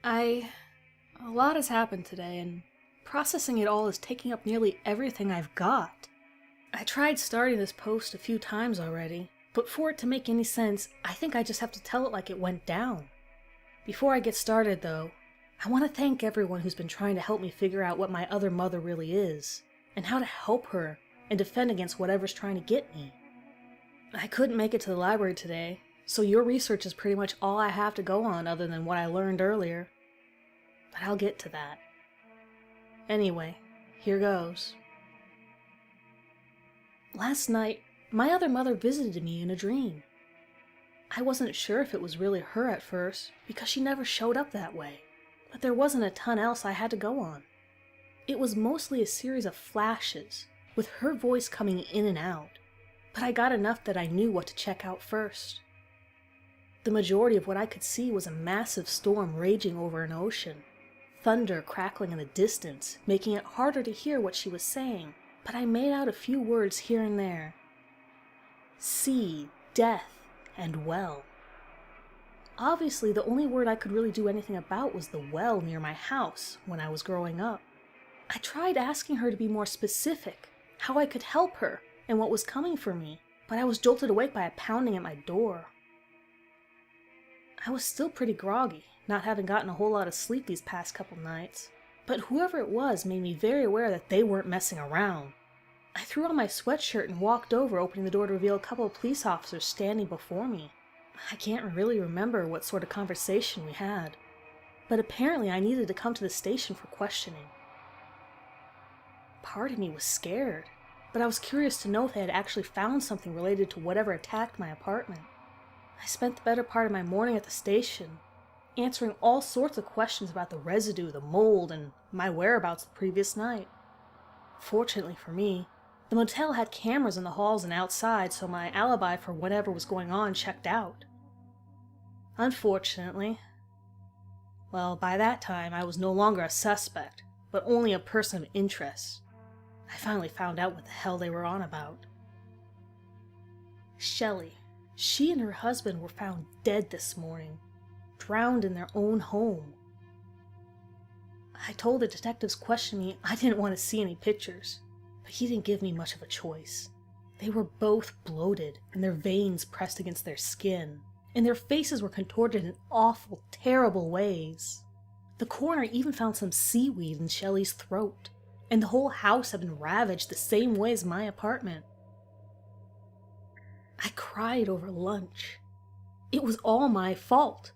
A lot has happened today, and processing it all is taking up nearly everything I've got. I tried starting this post a few times already, but for it to make any sense, I think I just have to tell it like it went down. Before I get started, though, I want to thank everyone who's been trying to help me figure out what my other mother really is, and how to help her and defend against whatever's trying to get me. I couldn't make it to the library today, so your research is pretty much all I have to go on other than what I learned earlier. But I'll get to that. Anyway, here goes. Last night, my other mother visited me in a dream. I wasn't sure if it was really her at first, because she never showed up that way, but there wasn't a ton else I had to go on. It was mostly a series of flashes, with her voice coming in and out, but I got enough that I knew what to check out first. The majority of what I could see was a massive storm raging over an ocean, thunder crackling in the distance, making it harder to hear what she was saying, but I made out a few words here and there. Sea, death, and well. Obviously, the only word I could really do anything about was the well near my house when I was growing up. I tried asking her to be more specific, how I could help her, and what was coming for me, but I was jolted awake by a pounding at my door. I was still pretty groggy, not having gotten a whole lot of sleep these past couple nights, but whoever it was made me very aware that they weren't messing around. I threw on my sweatshirt and walked over, opening the door to reveal a couple of police officers standing before me. I can't really remember what sort of conversation we had, but apparently I needed to come to the station for questioning. Part of me was scared, but I was curious to know if they had actually found something related to whatever attacked my apartment. I spent the better part of my morning at the station, answering all sorts of questions about the residue, the mold, and my whereabouts the previous night. Fortunately for me, the motel had cameras in the halls and outside, so my alibi for whatever was going on checked out. Unfortunately, well, by that time I was no longer a suspect, but only a person of interest. I finally found out what the hell they were on about. Shelley. She and her husband were found dead this morning, drowned in their own home. I told the detectives questioning me I didn't want to see any pictures, but he didn't give me much of a choice. They were both bloated, and their veins pressed against their skin, and their faces were contorted in awful, terrible ways. The coroner even found some seaweed in Shelley's throat, and the whole house had been ravaged the same way as my apartment. I cried over lunch. It was all my fault.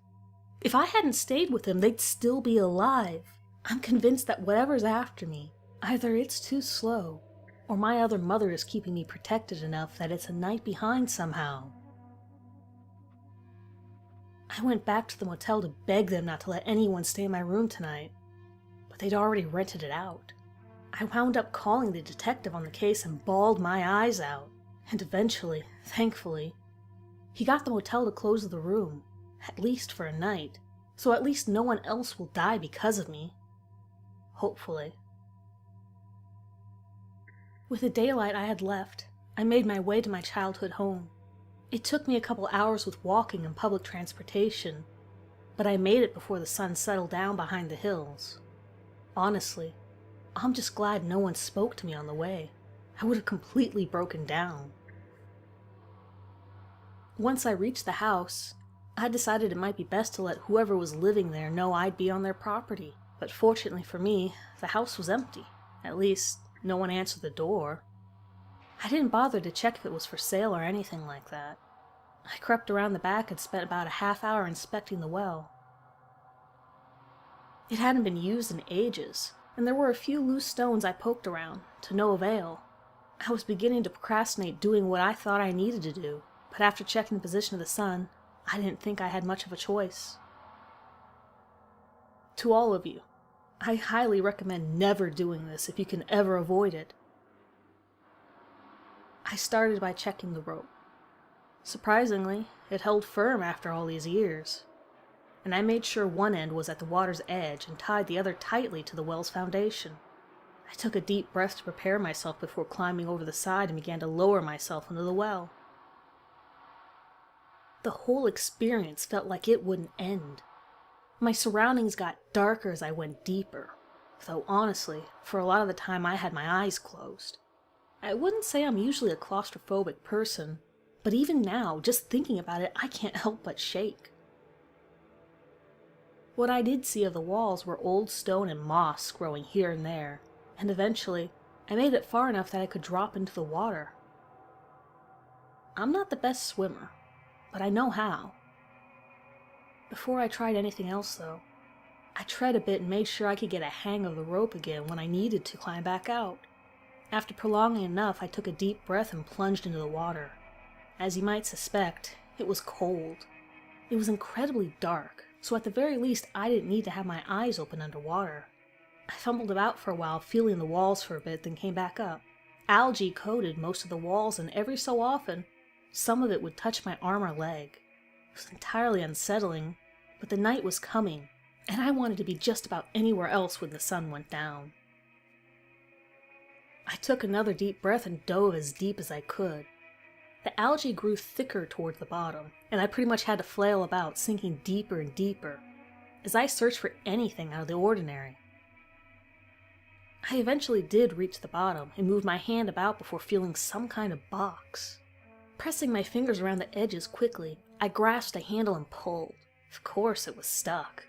If I hadn't stayed with them, they'd still be alive. I'm convinced that whatever's after me, either it's too slow, or my other mother is keeping me protected enough that it's a night behind somehow. I went back to the motel to beg them not to let anyone stay in my room tonight, but they'd already rented it out. I wound up calling the detective on the case and bawled my eyes out. And eventually, thankfully, he got the motel to close the room, at least for a night, so at least no one else will die because of me. Hopefully. With the daylight I had left, I made my way to my childhood home. It took me a couple hours with walking and public transportation, but I made it before the sun settled down behind the hills. Honestly, I'm just glad no one spoke to me on the way. I would have completely broken down. Once I reached the house, I decided it might be best to let whoever was living there know I'd be on their property. But fortunately for me, the house was empty. At least, no one answered the door. I didn't bother to check if it was for sale or anything like that. I crept around the back and spent about a half hour inspecting the well. It hadn't been used in ages, and there were a few loose stones I poked around, to no avail. I was beginning to procrastinate doing what I thought I needed to do, but after checking the position of the sun, I didn't think I had much of a choice. To all of you, I highly recommend never doing this if you can ever avoid it. I started by checking the rope. Surprisingly, it held firm after all these years, and I made sure one end was at the water's edge and tied the other tightly to the well's foundation. I took a deep breath to prepare myself before climbing over the side and began to lower myself into the well. The whole experience felt like it wouldn't end. My surroundings got darker as I went deeper, though honestly, for a lot of the time I had my eyes closed. I wouldn't say I'm usually a claustrophobic person, but even now, just thinking about it, I can't help but shake. What I did see of the walls were old stone and moss growing here and there, and eventually, I made it far enough that I could drop into the water. I'm not the best swimmer, but I know how. Before I tried anything else, though, I tread a bit and made sure I could get a hang of the rope again when I needed to climb back out. After prolonging enough, I took a deep breath and plunged into the water. As you might suspect, it was cold. It was incredibly dark, so at the very least I didn't need to have my eyes open underwater. I fumbled about for a while, feeling the walls for a bit, then came back up. Algae coated most of the walls, and every so often, some of it would touch my arm or leg. It was entirely unsettling, but the night was coming, and I wanted to be just about anywhere else when the sun went down. I took another deep breath and dove as deep as I could. The algae grew thicker toward the bottom, and I pretty much had to flail about, sinking deeper and deeper, as I searched for anything out of the ordinary. I eventually did reach the bottom and moved my hand about before feeling some kind of box. Pressing my fingers around the edges quickly, I grasped a handle and pulled. Of course it was stuck.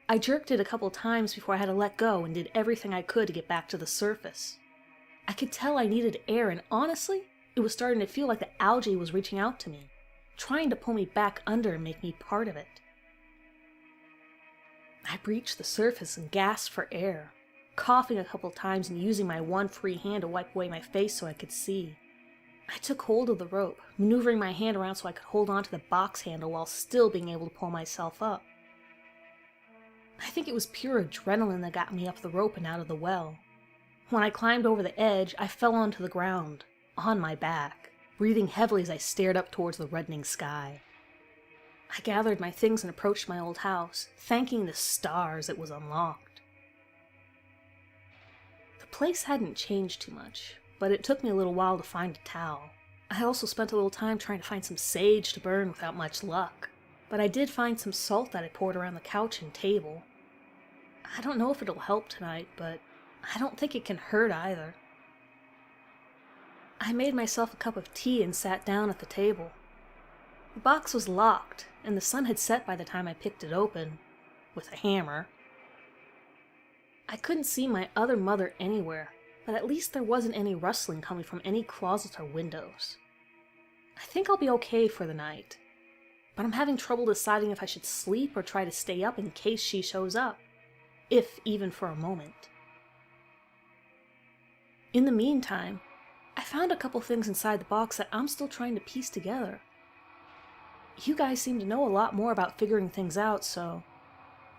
I jerked it a couple times before I had to let go and did everything I could to get back to the surface. I could tell I needed air, and honestly, it was starting to feel like the algae was reaching out to me, trying to pull me back under and make me part of it. I breached the surface and gasped for air, coughing a couple times and using my one free hand to wipe away my face so I could see. I took hold of the rope, maneuvering my hand around so I could hold on to the box handle while still being able to pull myself up. I think it was pure adrenaline that got me up the rope and out of the well. When I climbed over the edge, I fell onto the ground, on my back, breathing heavily as I stared up towards the reddening sky. I gathered my things and approached my old house, thanking the stars it was unlocked. The place hadn't changed too much, but it took me a little while to find a towel. I also spent a little time trying to find some sage to burn without much luck, but I did find some salt that I poured around the couch and table. I don't know if it'll help tonight, but I don't think it can hurt either. I made myself a cup of tea and sat down at the table. The box was locked, and the sun had set by the time I picked it open, with a hammer. I couldn't see my other mother anywhere, but at least there wasn't any rustling coming from any closets or windows. I think I'll be okay for the night, but I'm having trouble deciding if I should sleep or try to stay up in case she shows up, if even for a moment. In the meantime, I found a couple things inside the box that I'm still trying to piece together. You guys seem to know a lot more about figuring things out, so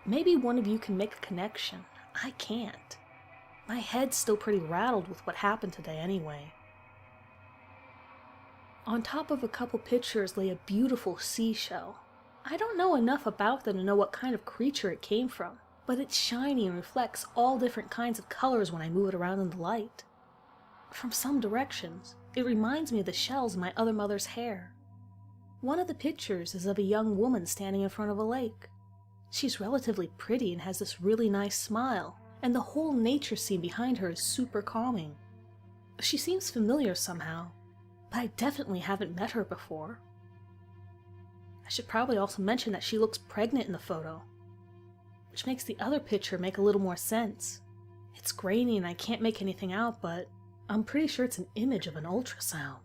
maybe one of you can make a connection. I can't. My head's still pretty rattled with what happened today anyway. On top of a couple pictures lay a beautiful seashell. I don't know enough about them to know what kind of creature it came from, but it's shiny and reflects all different kinds of colors when I move it around in the light. From some directions, it reminds me of the shells in my other mother's hair. One of the pictures is of a young woman standing in front of a lake. She's relatively pretty and has this really nice smile, and the whole nature scene behind her is super calming. She seems familiar somehow, but I definitely haven't met her before. I should probably also mention that she looks pregnant in the photo, which makes the other picture make a little more sense. It's grainy and I can't make anything out, but I'm pretty sure it's an image of an ultrasound.